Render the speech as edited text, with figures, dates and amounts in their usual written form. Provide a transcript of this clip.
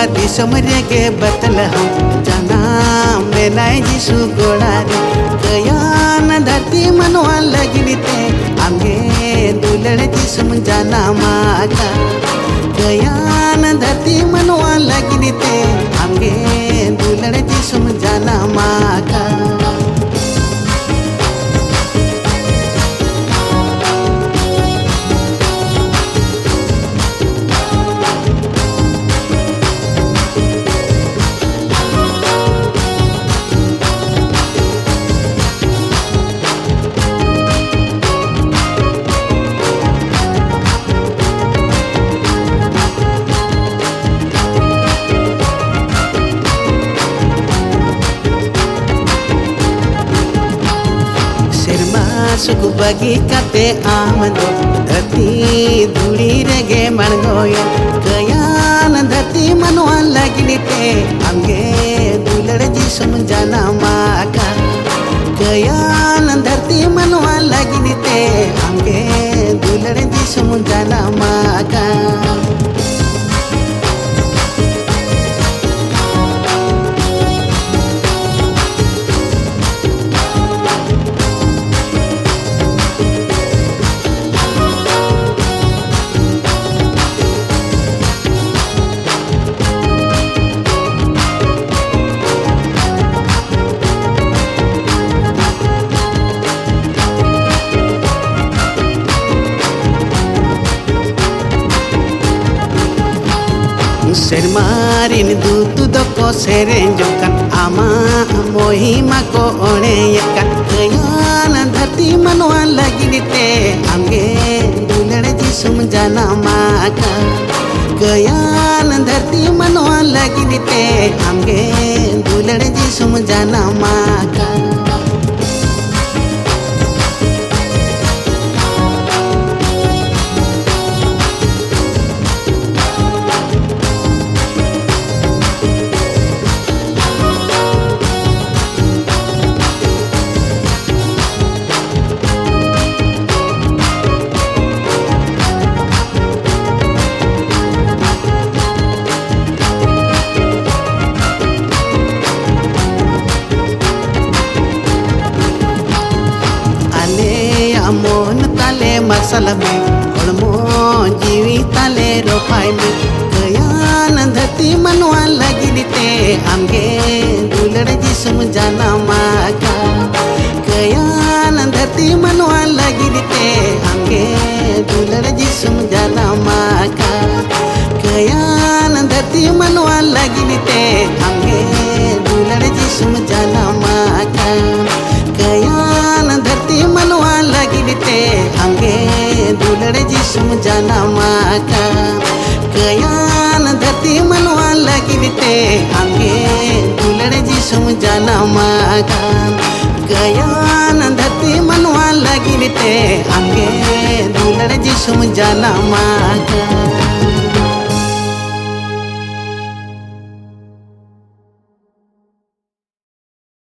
दिसम रेगे बतलहम जनाम बेनाय जिसु गोड़ारे कयान धरती मनवा लगनिते आमगे दुलड़ जिसम जाना माका कयान धरती मनवा लगनिते आमगे दुलड़ जिसम जाना माका सुख बगी कते आमदो धरती धूड़ी रेगे मणगोयो कयान धरती मनवा लगनिते आमगे दुलड़ जिसम जाना माका कयान धरती मनवा लगनिते आमगे दुलड़ जिसम जाना माका Sermarin dutu doko serenjokan ama mohima ko oneyakan kayana dhati manwa laginite amge dulade jisum jana maka kayana dhati manwa laginite amge dulade jisum jana maka मोन ताले मसल में हड़मो जीवी ताले रोपाई में कयान धरती मनवा लगनिते आमगे दुलड़ जिसम जाना माका कयान धरती मनवा लगनिते आमगे दुलड़ जिसम जाना माका कयान धरती मनवा लगनिते आमगे दुलड़ जिसम जाना माका कयान धरती मनवा लगनिते आमगे दुलड़ जिसम जाना माका कयान धरती मनवा लगनिते आमगे दुलड़ जिसम जाना माका कयान धरती मनवा लगनिते आमगे दुलड़ जिसम जाना माका।